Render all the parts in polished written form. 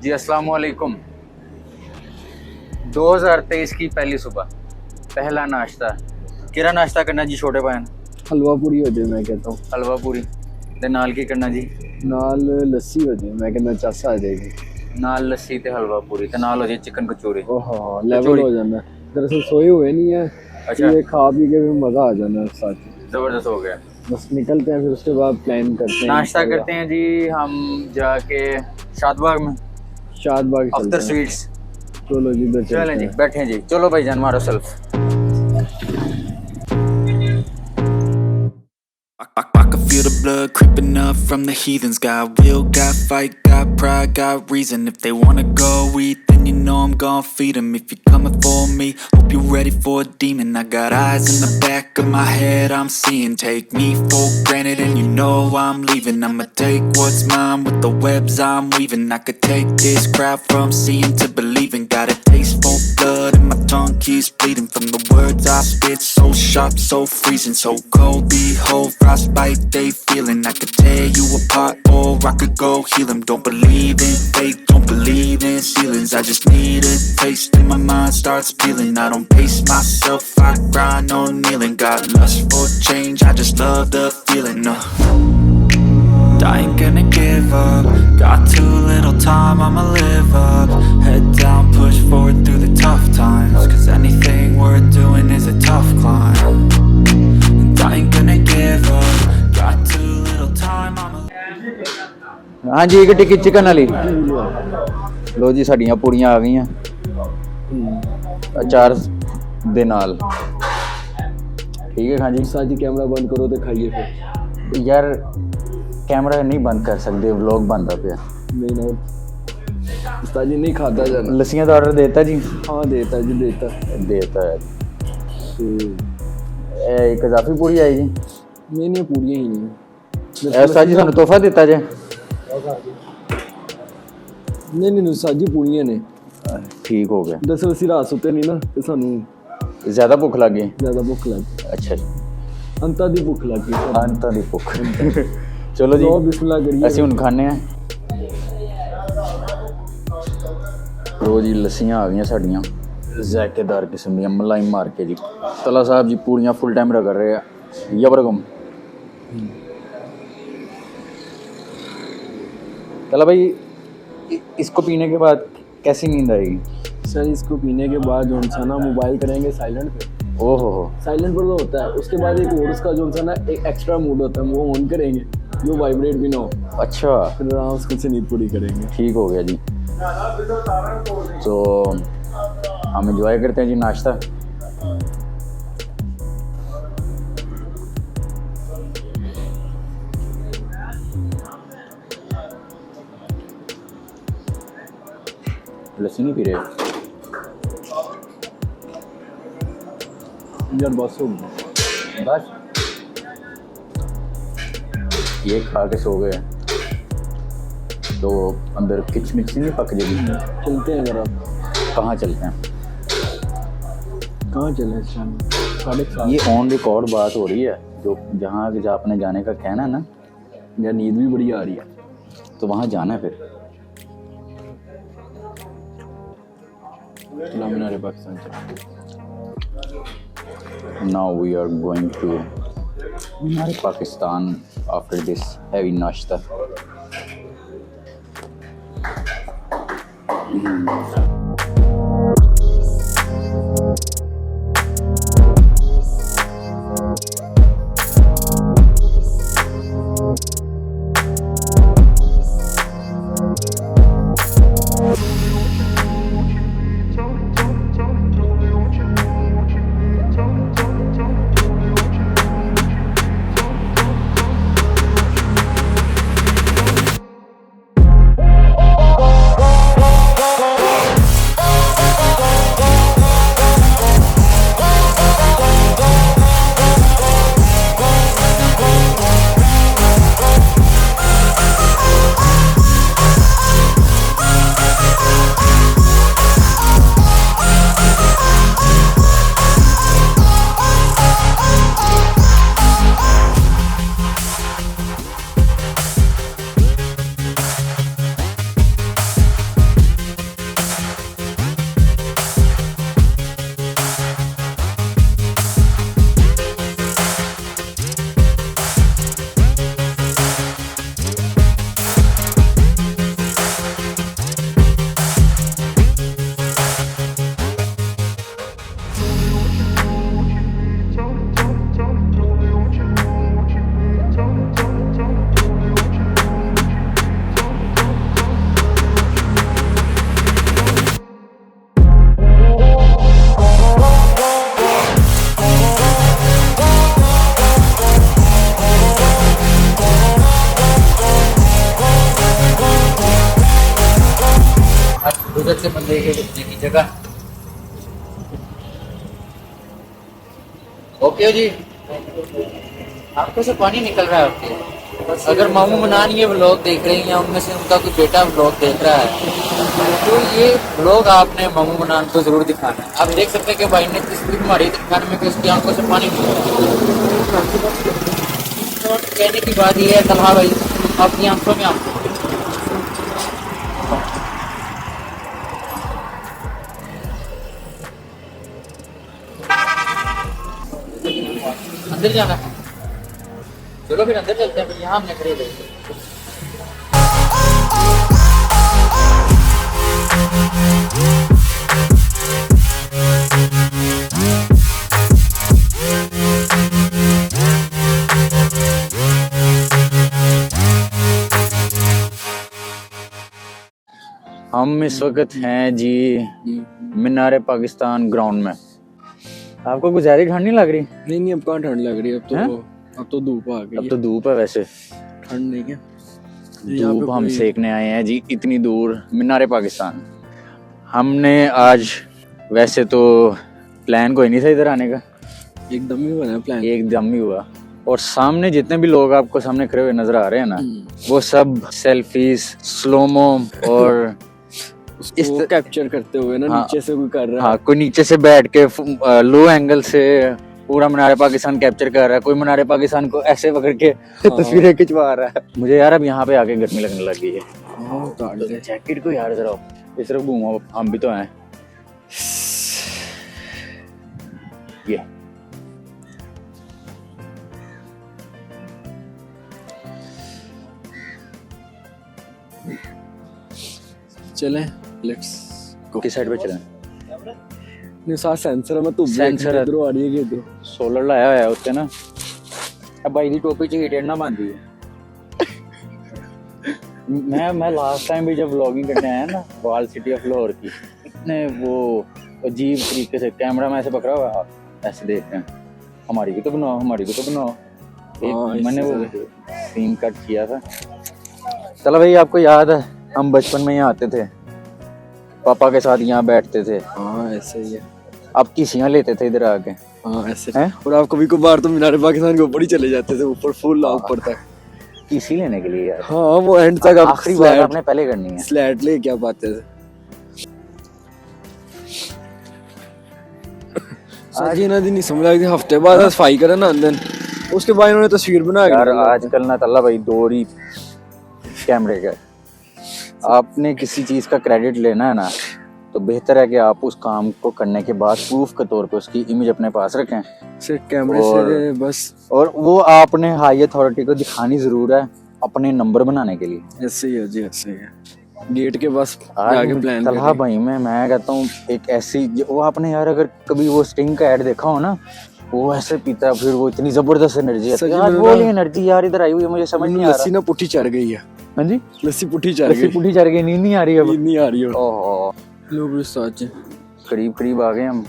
जी अस्सलाम वालेकुम। 2023 की पहली सुबह, पहला नाश्ता। किरा नाश्ता करना जी छोटे भैन? हलवा पूरी हो जाए मैं कहता हूँ। हलवा पूरी ते नाल की करना जी? नाल लस्सी हो जाए मैं कहना, चस आ जाएगी। नाल लस्सी ते हलवा पूरी ते नाल हो जाए चिकन कचौरी। ओह लेवल हो जाना। दरअसल सोए हुए नहीं है, अच्छा, ये खा पी के भी मज़ा आ जाना साथ। ज़बरदस्त हो गया। बस निकलते हैं, फिर उसके बाद प्लान करते हैं। नाश्ता करते हैं जी हम जाके शादबाग में, शादबाग अफ्तर चलते हैं। स्वीट्स। चलो जी इधर चलें चलते जी, हैं। बैठें जी। चलो भाईजान मारो self. I can feel the blood creeping up from the heathens. Got will, got fight, got pride, got reason. If they wanna go eat, then you know I'm gon' feed them. If you're coming for me, hope you're ready for a demon. I got eyes in the back of my head, I'm seeing. Take me for granted and you know I'm leaving. I'ma take what's mine with the webs I'm weaving. I could take this crowd from seeing to believing. Got a taste for blood and my tongue keeps bleeding. From the words I spit, so sharp, so freezing. So cold, behold, frostbite they feeling. I could tear you apart or I could go heal them. Don't believe in fate, don't believe in ceilings. I just need a taste and my mind starts peeling. I don't pace myself, I grind on kneeling. Got lust for change, I just love the feeling. I ain't gonna give up. Got too little time, I'ma live up. Head down, push forward through the tough times. Cause anything worth doing is a tough climb. And I ain't gonna give up. Got too little time, I'ma हाँ जी, एक टिक्की chicken वाली लो जी। साड़ियाँ पूड़ियाँ आ गई हैं अचार दे नाल। ठीक है खां जी। साजी कैमरा बंद करो तो खाइए फिर। यार कैमरा नहीं बंद कर सकते, व्लॉग बनता पे। नहीं ना साजी नहीं खाता जाना। लस्सियाँ का ऑर्डर देता जी? हाँ देता जी, देता है। एक इजाफी पूरी आई जी? नहीं पूरियाँ ही नहीं। ऐसा जी सानू तोहफा दिता जे? नहीं साजी पूरियाँ ने। ठीक हो गया। दरअसल ਅਸੀਂ ਰਾਤ ਸੁੱਤੇ ਨਹੀਂ ਨਾ ਤੇ ਸਾਨੂੰ ਜ਼ਿਆਦਾ ਭੁੱਖ ਲੱਗ ਗਈ। ਅੱਛਾ ਜੀ, ਅੰਤਾਂ ਦੀ ਭੁੱਖ ਲੱਗ ਗਈ। ਅੰਤਾਂ ਦੀ ਭੁੱਖ। ਚਲੋ ਜੀ ਬਿਸਮਿਲ੍ਲਾ ਕਰੀਏ। ਅਸੀਂ ਹੁਣ ਖਾਣੇ ਆ। ਲੋ ਜੀ ਲੱਸੀਆਂ ਆ ਗਈਆਂ ਸਾਡੀਆਂ ਜ਼ਾਇਕੇਦਾਰ ਕਿਸਮ ਦੀਆਂ, ਮਲਾਈ ਮਾਰ ਕੇ ਜੀ। ਤਲਾ ਸਾਹਿਬ ਜੀ ਪੂਰੀਆਂ ਫੁੱਲ ਟਾਈਮ ਰਗੜ ਰਹੇ ਆ। यबरगम तला भाई, इसको पीने के बाद कैसी नींद आएगी? सर इसको पीने के बाद जो सा ना मोबाइल करेंगे साइलेंट पे। ओहो साइलेंट पर तो होता है, उसके बाद एक और उसका जो सा ना एक एक्स्ट्रा मूड होता है, वो ऑन करेंगे जो वाइब्रेट भी ना हो। अच्छा, फिर आराम से नींद पूरी करेंगे। ठीक हो गया जी। तो हम एंजॉय करते हैं जी नाश्ता। लस्सी नहीं पी रहे यार? बस हो गया, बस ये खा के सो गए तो अंदर किचमिच नहीं पक जाएगी। चलते हैं जरा। कहाँ चलते हैं? कहाँ चले इस टाइम? 7:30। ये ऑन रिकॉर्ड बात हो रही है, जो जहाँ आपने जाने का कहना है ना। यार नींद भी बड़ी आ रही है, तो वहाँ जाना है फिर। Minar Pakistan. Now we are going to Minar Pakistan after this heavy nashta. सकते हो जी, आंखों से पानी निकल रहा है आपके। अगर मामू मनान ये व्लॉग देख रहे हैं या उनमें से उनका कोई बेटा व्लॉग देख रहा है तो ये व्लॉग आपने मामू मनान को जरूर दिखाना है। आप देख सकते हैं कि भाई ने तस्वीर मारी दिखाने में कि उसकी आंखों से पानी निकल रहा है। तो कहने की बात ये है तलहा भाई, आपकी आंखों में आंखों अंदर जाना है। चलो फिर अंदर चलते हैं, फिर यहाँ हमने खरीदे। हम इस वक्त हैं जी मीनार पाकिस्तान ग्राउंड में। आपको कुछ ज्यादा ठंड नहीं लग रही? नहीं अब कहाँ ठंड लग रही है, अब तो धूप आ गई। अब तो धूप है, वैसे ठंड नहीं है। धूप हम सेकने आए हैं जी इतनी दूर मीनार पाकिस्तान। हमने आज वैसे तो प्लान कोई नहीं था इधर आने का, एकदम ही बना प्लान, एकदम ही हुआ। और सामने जितने भी लोग आपको सामने खड़े हुए नजर आ रहे हैं ना, वो सब सेल्फीज, स्लोमो और इसको कैप्चर करते हुए ना, हाँ, नीचे से कोई कर रहा है। हाँ, कोई नीचे से बैठ के लो एंगल से पूरा मीनार पाकिस्तान कैप्चर कर रहा है, कोई मीनार पाकिस्तान को ऐसे पकड़ के तस्वीरें खिंचवा रहा है। मुझे यार अब यहाँ पे आके गर्मी लगने लग गई है। तो जैकेट को यार जरा इस तरफ घूमो, हम भी तो हैं। ये चलें, लेट्स गो। किस साइड पे चलें? नहीं, साथ सेंसर है, मैं तो सेंसर है, इधरों आ रही है कि इधरों। सोलर लाया होया उससे ना। अब भाई दी टोपी च हीटर ना बांधी है। मैं लास्ट टाइम भी जब व्लॉगिंग करने आया ना वाल सिटी ऑफ लाहौर की, इतने वो अजीब तरीके से कैमरा में ऐसे पकड़ा हुआ, ऐसे देख रहे हैं हमारी भी तो बनाओ, हमारी भी तो बनाओ। मैंने वो सीन कट किया था। चलो भाई, आपको याद है हम बचपन में यहाँ आते थे, पापा के साथ यहाँ बैठते थे। हाँ ऐसे ही है। आप किसियाँ लेते थे इधर आके। हाँ ऐसे है। और आप कभी कभार तो मीनार पाकिस्तान के ऊपर ही चले जाते थे, ऊपर फुल ऊपर तक किसी लेने के लिए यार। हाँ वो एंड तक आप आखिरी बार आपने पहले करनी है। स्लैट ले क्या पाते थे। आज ये ना दिन नहीं समझ रहा, हफ्ते बाद सफाई करे ना अंदर, उसके बाद इन्होंने तस्वीर बना यार। आजकल ना तल्ला भाई दौर ही कैमरे का। आपने किसी चीज का क्रेडिट लेना है ना, तो बेहतर है कि आप उस काम को करने के बाद प्रूफ के तौर पे उसकी इमेज अपने पास रखें, सिर्फ कैमरे से बस। और वो आपने हाई अथॉरिटी को दिखानी जरूर है अपने नंबर बनाने के लिए। ऐसे ही है जी, ऐसे ही है। गेट के पास आगे प्लान तलहा भाई मैं कहता हूँ एक ऐसी, वो आपने यार अगर कभी वो स्टिंग का ऐड देखा हो ना, वो ऐसे पीता फिर वो इतनी जबरदस्त एनर्जी है यार। वो वाली एनर्जी यार इधर आई हुई है, मुझे समझ नहीं आ रहा। लस्सी ना पुट्ठी चढ़ गई है। हाँ जी, लस्सी पुट्ठी चढ़ गई, पुट्ठी चढ़ गई, नींद नहीं आ रही है, नींद नहीं आ रही है। ओहो, लोग भी सच करीब आ गए हम।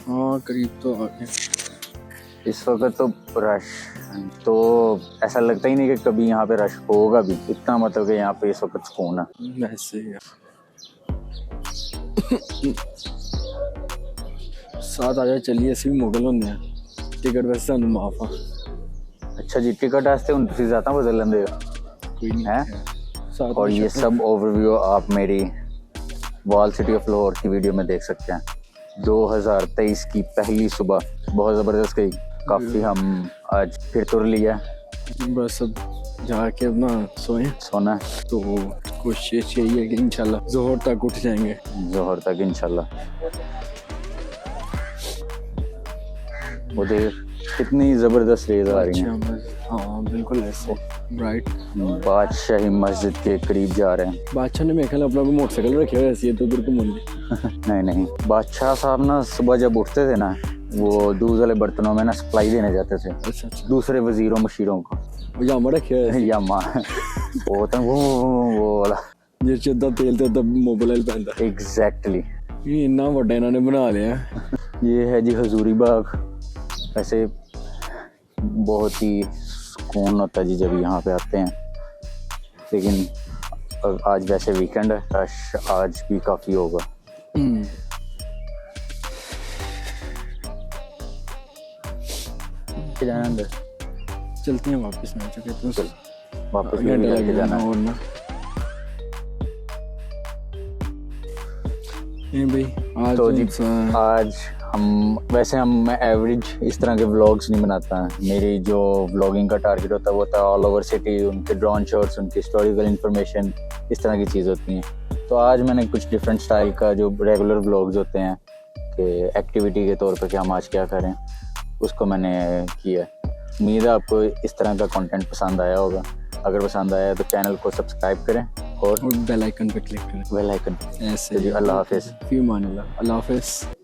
हाँ करीब तो आ गए। इस वक्त तो रश तो ऐसा लगता ही नहीं कि कभी यहाँ पे रश होगा भी, इतना मतलब कि यहाँ पे इस वक्त सुकून है। वैसे ही साथ आजा चलिए, ਅਸੀਂ ਵੀ ਮੁਗਲ ਹੁੰਦੇ ਆ, ਟਿਕਟ ਵੈਸੇ ਸਾਨੂੰ ਮਾਫ ਆ। अच्छा जी, टिकट वास्ते उन तुसी ज़्यादा बदल लेंदे हो, कोई नहीं है। और ये सब ओवरव्यू आप मेरी वॉल सिटी ऑफ लाहौर की वीडियो में देख सकते हैं। 2023 की पहली सुबह बहुत ज़बरदस्त गई, काफ़ी हम आज फिर तुर लिया। बस अब जाके अपना सोना है, तो कोशिश यही है कि इंशाल्लाह जोहर तक उठ जाएंगे। जोहर तक इंशाल्लाह। वो देख कितनी ज़बरदस्त रेज़ आ रही हैं। हाँ बिल्कुल ऐसे राइट। बादशाही मस्जिद के करीब जा रहे हैं। बादशाह ने मेरे ख्याल अपना कोई मोटरसाइकिल रखे हुए ऐसी है, तो उधर को मुंडे नहीं बादशाह साहब ना सुबह जब उठते थे ना, वो दूध वाले बर्तनों में ना सप्लाई देने जाते थे। अच्छा। दूसरे वजीरों मशीरों को। यामा रखे हुए यामा वो तो वो वाला जिस च तेल ते मोबाइल पैंदा। एग्जैक्टली, ये इतना बड़ा इन्होंने बना लिया। ये है जी हजूरी बाग। वैसे बहुत ही सुकून होता है जी जब यहाँ पे आते हैं, लेकिन आज वैसे वीकेंड है, रश आज भी काफ़ी होगा। के जाना अंदर? चलते हैं वापस ना चुके तो चल, वापस घंटा लेके लग जाना जाना है। और ना ये भाई आज तो जी इंसान आज मैं एवरेज इस तरह के व्लॉग्स नहीं बनाता। मेरी जो व्लॉगिंग का टारगेट होता है वो होता है ऑल ओवर सिटी, उनके ड्रोन शॉट्स, उनकी हिस्टोरिकल इन्फॉर्मेशन, इस तरह की चीज़ होती हैं। तो आज मैंने कुछ डिफरेंट स्टाइल का जो रेगुलर व्लॉग्स होते हैं कि एक्टिविटी के तौर पे कि हम आज क्या करें, उसको मैंने किया। उम्मीद है आपको इस तरह का कंटेंट पसंद आया होगा। अगर पसंद आया तो चैनल को सब्सक्राइब करें और बेल आइकन पे क्लिक करें बेल आइकन। ऐसे जी, अल्लाह हाफिज़। फी मान अल्लाह हाफिज़।